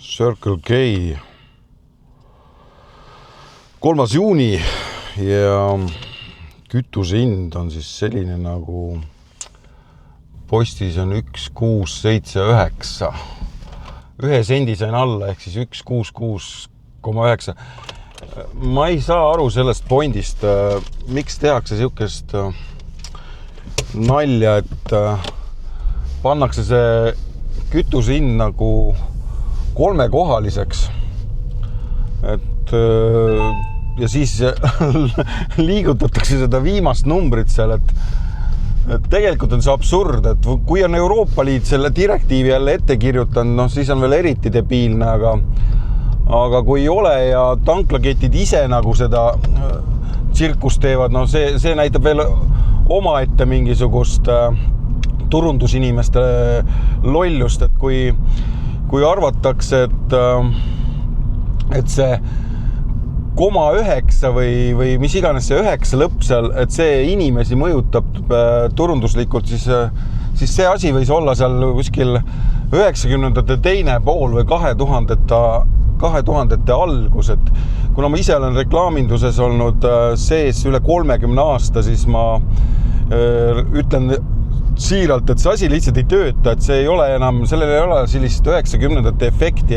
Circle K 3. juuni ja kütuse hind on siis selline nagu postis on 1,679. 1 sendi sain alla ehk siis 1,66,9. Ma ei saa aru sellest pointist, miks tehakse siukest nalja, et pannakse see kütuse hind nagu 3-kohaliseks. Et ja siis liigutatakse seda viimast numbrit seal, et tegelikult on see absurd, et kui on Euroopa Liit selle direktiivi jälle ette kirjutanud, siis on veel eriti debiilne, aga kui ei ole ja tanklaketid ise nagu seda tsirkust teevad, see näitab veel omaette mingisugust turundusinimeste lollust, et kui arvatakse, et see 0,9 või mis iganes see 9 lõpp seal, et see inimesi mõjutab turunduslikult, siis see asi võis olla seal kuskil 90ndate teine pool või 2000ndate algus, et kuna ma ise olen reklaaminduses olnud sees üle 30 aasta, siis ma ütlen siiralt, et see asi lihtsalt ei tööta, et see ei ole enam, sellel ei ole sellist 90ndate efekti,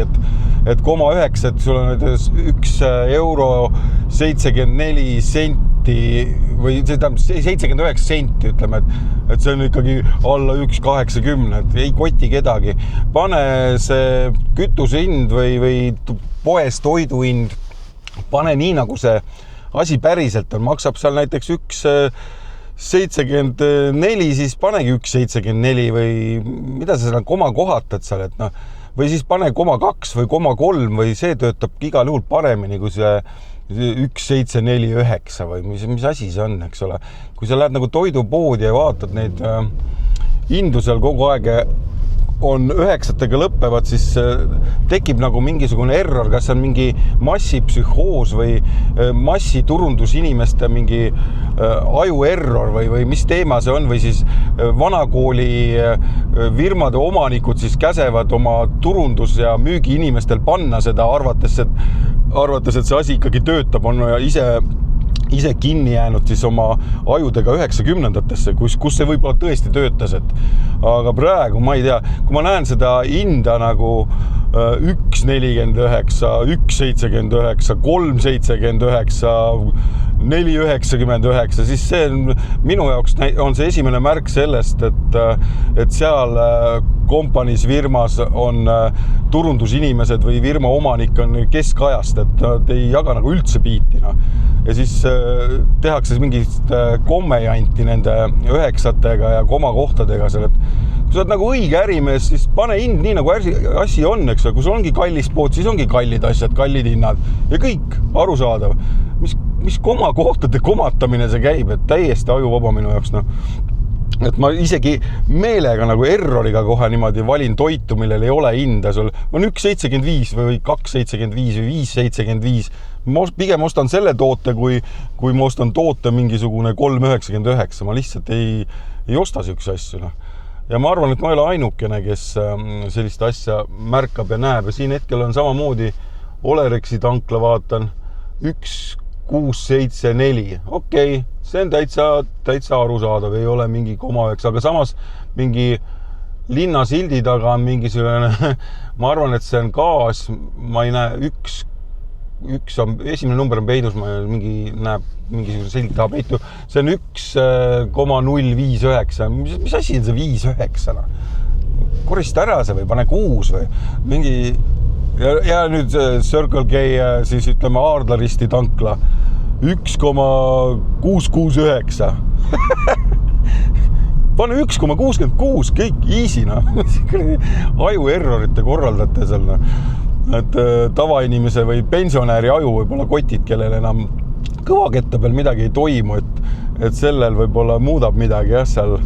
et 0,9, et sul on 1,74 senti või see tähendab 79 senti, ütleme, et see on ikkagi alla 1,80, et ei koti kedagi. Pane see kütuse hind või poes toidu hind, pane nii, nagu see asi päriselt on, maksab seal näiteks 1,74, siis panegi 1,74 või mida sa seal koma kohatad seal, et või siis pane 0,2 või 0,3 või see töötab igal juhul paremini kui see 1,749 või mis asi see on, eks ole. Kui sa lähed nagu toidupoodi ja vaatad neid hindu seal kogu aeg on 9-tega lõppevad, siis tekib nagu mingisugune error, kas on mingi massipsühhoos või massiturundusinimeste mingi aju error või mis teema see on, või siis vanakooli firmade omanikud siis käsevad oma turundus- ja müügiinimestel panna seda, arvates, et see asi ikkagi töötab, on ise kinni jäänud siis oma ajudega 90ndatesse, kus see võib-olla tõesti töötas, aga praegu ma ei tea, kui ma näen seda hinda nagu 1,49, 1,79, 3,79, 4,99, siis see on minu jaoks on see esimene märk sellest, et seal kompaniis firmas on turundusinimesed või firma omanik on keskajast, et nad ei jaga nagu üldse biiti. Ja siis tehakse mingit kommejanti nende 9-tega ja komakohtadega seal, et kui sa oled nagu õige ärimees, siis pane hind nii, nagu asi on, eks. Kui sul ongi kallis pood, siis ongi kallid asjad, kallid hinnad ja kõik arusaadav. Mis komakohtade komatamine see käib, et täiesti ajuvaba minu jaoks, et ma isegi meelega nagu erroriga kohe niimoodi valin toitu, millel ei ole hinda. Sul on 1,75 või 2,75 või 5,75. Ma pigem ostan selle toote, kui ma ostan toote mingisugune 3,99. Ma lihtsalt ei osta siukse asju. Ja ma arvan, et ma ei ole ainukene, kes sellist asja märkab ja näeb. Ja siin hetkel on samamoodi Olerexi tankla, vaatan 1,674. Okei, see on täitsa arusaadav, ei ole mingi 0,9, aga samas mingi linnasildi taga on mingisugune, ma arvan, et see on gaas, ma ei näe, esimene number on peidus, ma näeb mingisugune sildi taha peitu, see on 1,059, mis asi on see 5,9? Korista ära see või pane 6 või mingi. Ja nüüd Circle K siis ütleme Aardlaristi tankla 1,669. Pane 1,66, kõik easy, aju errorite korraldate seal, et tavainimese või pensionääri aju võib-olla kotid, kellel enam kõvaketta peal midagi ei toimu, et sellel võib-olla muudab midagi seal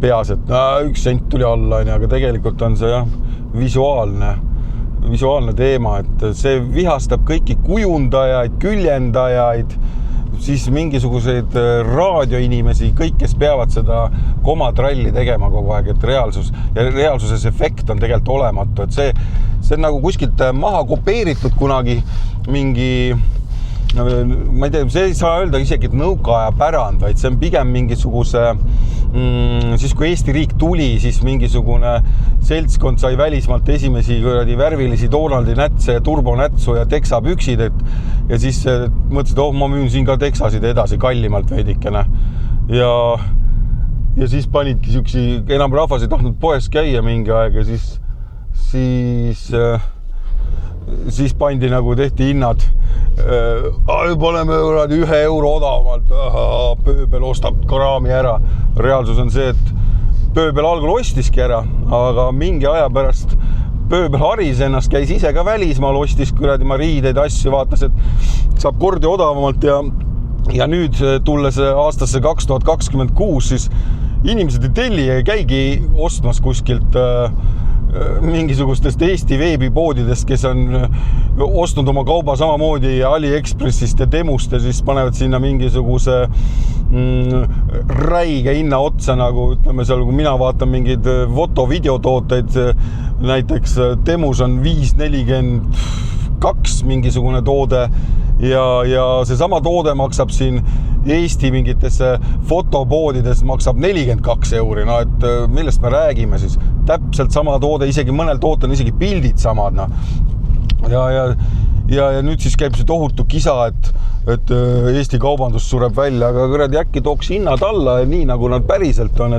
peas, et 1 sent tuli alla, aga tegelikult on see visuaalne teema, et see vihastab kõiki kujundajaid, küljendajaid, siis mingisuguseid raadioinimesi, kõik, kes peavad seda komatralli tegema kogu aeg, et reaalsuses efekt on tegelikult olematu, et see on nagu kuskilt maha kopeeritud kunagi mingi, ma ei tea, see ei saa öelda isegi, et nõukaaja pärand, vaid see on pigem mingisuguse, siis kui Eesti riik tuli, siis mingisugune seltskond sai välismaalt esimesi värvilisi Donaldi nätse, turbonätsu ja teksapüksid, ja siis mõtlesid, ma müün siin ka teksasid edasi kallimalt veidikene. Ja siis panidki siuksi, enam rahvas ei tahtnud poes käia mingi aeg ja siis pandi nagu tehti hinnad, paneme 1 euro odavamalt, pööbel ostab kraami ära. Reaalsus on see, et pööbel algul ostiski ära, aga mingi aja pärast pööbel haris ennast, käis ise ka välismaal, ostis ma riideid, asju, vaatas, et saab kordi odavamalt ja nüüd tulles aastasse 2026, siis inimesed ei telli ja ei käigi ostmas kuskilt mingisugustest Eesti veebipoodidest, kes on ostnud oma kauba samamoodi AliExpressist ja Temust ja siis panevad sinna mingisuguse räige hinna otsa, nagu ütleme seal, kui mina vaatan mingeid foto-videotooteid, näiteks Temus on 5,42 mingisugune toode ja see sama toode maksab siin Eesti mingites fotopoodides maksab 42 euri, no et millest me räägime siis? Täpselt sama toode, isegi mõnel tootel on isegi pildid samad, no. Ja nüüd siis käib see tohutu kisa, et Eesti kaubandus sureb välja, aga kuradi äkki tooks hinnad alla, nii nagu nad päriselt on,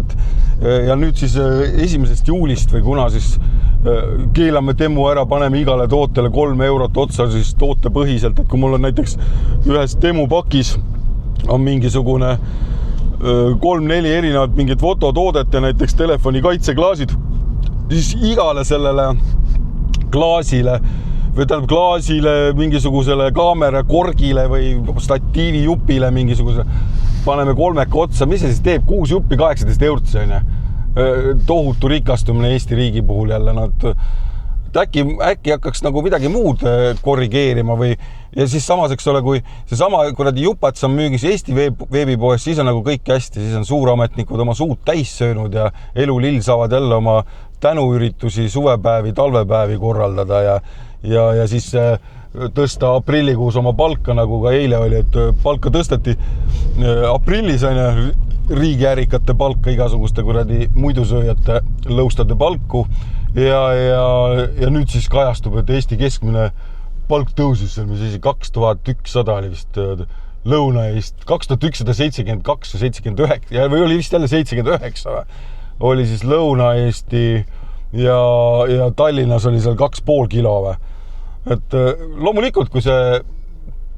ja nüüd siis 1. juulist või kuna siis keelame Temu ära, paneme igale tootele 3 eurot otsa siis tootepõhiselt, et kui mul on näiteks ühes Temu pakis on mingisugune 3-4 erinevat mingit fototoodet ja näiteks telefoni kaitseklaasid, siis igale sellele klaasile või tähendab klaasile, mingisugusele kaamera korgile või statiivi jupile mingisuguse paneme 3 otsa, mis see siis teeb? 6 juppi 18 eurot, see on tohutu rikastumine Eesti riigi puhul jälle, äkki hakkaks nagu midagi muud korrigeerima või ja siis samas, eks ole, kui see sama kuradi jupats on müügis Eesti veebipoes, siis on nagu kõik hästi, siis on suurametnikud oma suud täis söönud ja elulill saavad jälle oma tänuüritusi, suvepäevi, talvepäevi korraldada ja siis tõsta aprillikuus oma palka, nagu ka eile oli, et palka tõsteti aprillis riigiärikate palka, igasuguste kuradi muidusööjate lõustade palku ja nüüd siis kajastub, et Eesti keskmine palk tõusis, mis 2100 oli vist Lõuna-Eest, 2172 või 79 või oli vist jälle 79 oli siis Lõuna-Eesti ja Tallinnas oli seal 2,5 kilo või. Et loomulikult, kui see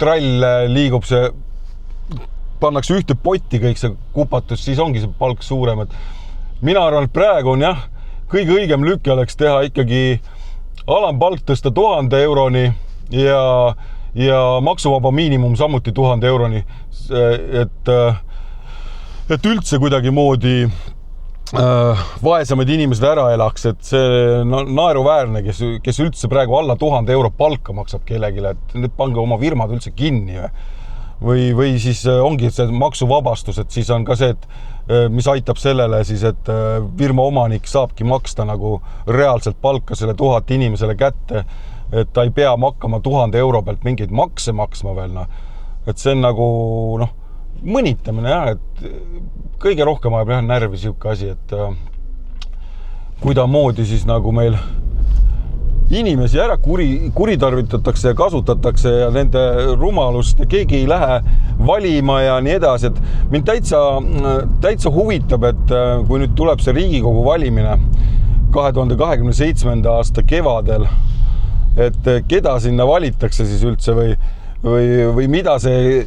trall liigub, see pannakse ühte potti kõik see kupatus, siis ongi see palk suurem, et mina arvan, et praegu on jah, kõige õigem lükke oleks teha ikkagi alampalk tõsta 1000 euroni ja maksuvaba miinimum samuti 1000 euroni, et üldse kuidagi moodi vaesemad inimesed ära elaks, et see naeruväärne, kes üldse praegu alla 1000 euro palka maksab kellegile, et nüüd pange oma firmad üldse kinni või siis ongi see maksuvabastus, et siis on ka see, et mis aitab sellele siis, et firma omanik saabki maksta nagu reaalselt palka selle 1000 inimesele kätte, et ta ei pea hakkama 1000 euro pealt mingeid makse maksma veel, et see on nagu mõnitamine jah, et kõige rohkem ajab jah närvi siuke asi, et kuidamoodi siis nagu meil inimesi ära kuritarvitatakse ja kasutatakse ja nende rumalust ja keegi ei lähe valima ja nii edasi, et mind täitsa huvitab, et kui nüüd tuleb see Riigikogu valimine 2027. aasta kevadel, et keda sinna valitakse siis üldse või mida see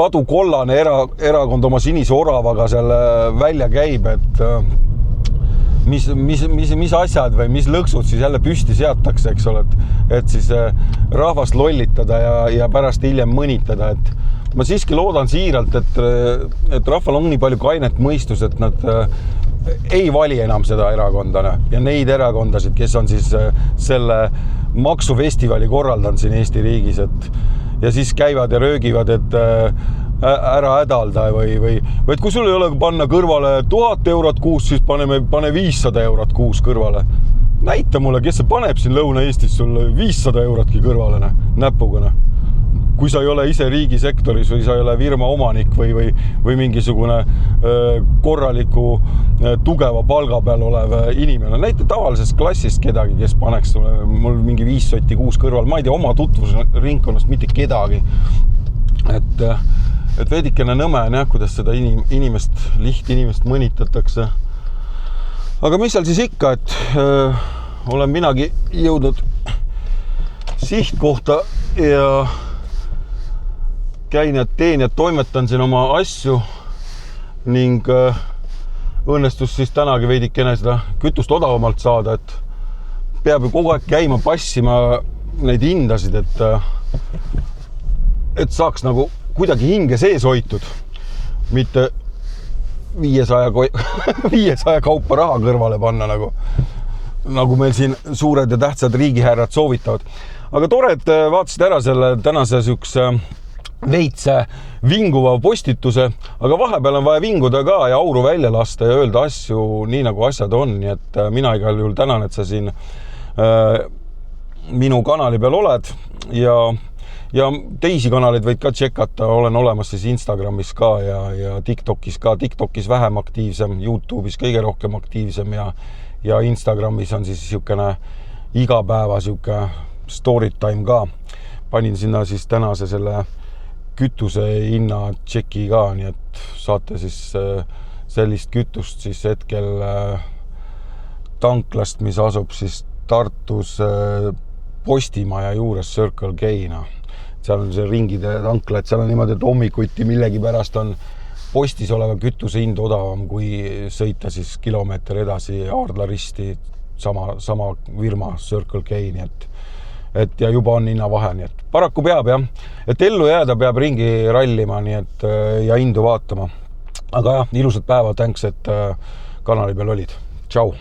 padukollane erakond oma sinise oravaga seal välja käib, et mis asjad või mis lõksud siis jälle püsti seatakse, eks ole, et siis rahvast lollitada ja pärast hiljem mõnitada, et ma siiski loodan siiralt, et rahval on nii palju kainet mõistus, et nad ei vali enam seda erakondana ja neid erakondasid, kes on siis selle maksufestivali korraldanud siin Eesti riigis, ja siis käivad ja röögivad, et ära hädalda või et kui sul ei ole panna kõrvale 1000 eurot kuus, siis pane 500 eurot kuus kõrvale. Näita mulle, kes see paneb siin Lõuna-Eestis sulle 500 eurotki kõrvale näpuga. Kui sa ei ole ise riigisektoris või sa ei ole firma omanik või mingisugune korraliku tugeva palga peal olev inimene. Näita tavalisest klassist kedagi, kes paneks mul mingi 5 sotti kuus kõrval. Ma ei tea oma tutvusringkonnast mitte kedagi. Et veidikene nõme on jah, kuidas seda lihtinimest mõnitatakse. Aga mis seal siis ikka, et olen minagi jõudnud sihtkohta ja käin ja teen ja toimetan siin oma asju ning õnnestus siis tänagi veidikene seda kütust odavamalt saada, et peab ju kogu aeg käima passima neid hindasid, et saaks nagu kuidagi hinge sees hoitud, mitte 500 kaupa raha kõrvale panna, nagu meil siin suured ja tähtsad riigihärrad soovitavad. Aga tore, et vaatasid ära selle tänase sükse veitse vinguva postituse, aga vahepeal on vaja vinguda ka ja auru välja lasta ja öelda asju nii, nagu asjad on. Nii et mina igal juhul tänan, et sa siin minu kanali peal oled ja teisi kanaleid võid ka tšekata. Olen olemas siis Instagramis ka ja TikTokis ka. TikTokis vähem aktiivsem, YouTube'is kõige rohkem aktiivsem ja Instagramis on siis niisugune igapäeva story time ka. Panin sinna siis tänase selle kütuse hinna tšeki ka, nii et saate siis sellist kütust siis hetkel tanklast, mis asub siis Tartus Postimaja juures Circle K-na. Seal on see ringide tankla, et seal on niimoodi, et hommikuti millegi pärast on postis oleva kütuse hind odavam, kui sõita siis kilomeeter edasi Aardla risti sama firma Circle K, nii et ja juba on hinnavahe, nii et paraku peab jah, et ellu jääda peab ringi rallima, nii et ja hindu vaatama. Aga jah, ilusat päeva, thanks, et kanali peal olid. Tšau!